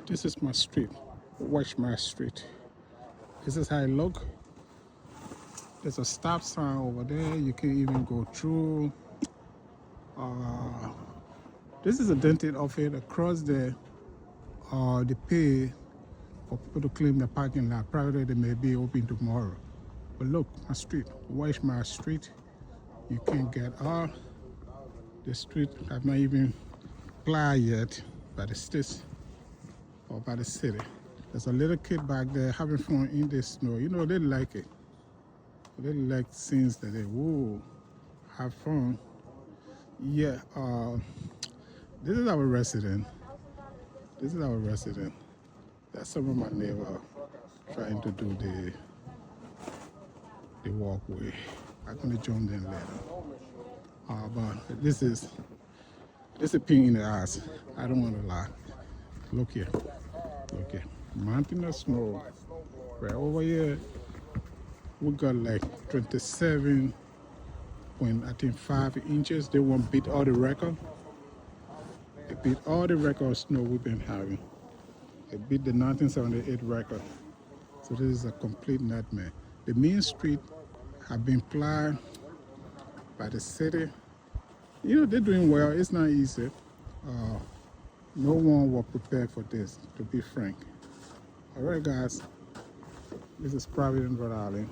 This is my street, Watchman Street. This is how it look. There's a stop sign over there. You can even go through. This is a dented office across there. They pay for people to clean the parking lot. Probably they may be open tomorrow. But look, my street, Watchman Street. You can't get off. The street have not even applied yet by the state or by the city. There's a little kid back there having fun in the snow. You know, they like it. They like scenes that they, whoa, have fun. Yeah, this is our resident. This is our resident. That's some of my neighbor trying to do the walkway. I'm gonna join them later. But this is a pain in the ass. I don't want to lie. Look here. Look here. Mountain of snow. Right over here, we got like 27.5 inches. They won't beat all the record. They beat all the record of snow we've been having. They beat the 1978 record. So this is a complete nightmare. The main street have been plowed by the city. You know, they're doing well. It's not easy. No one was prepared for this, to be frank. All right, guys. This is Providence, Rhode Island.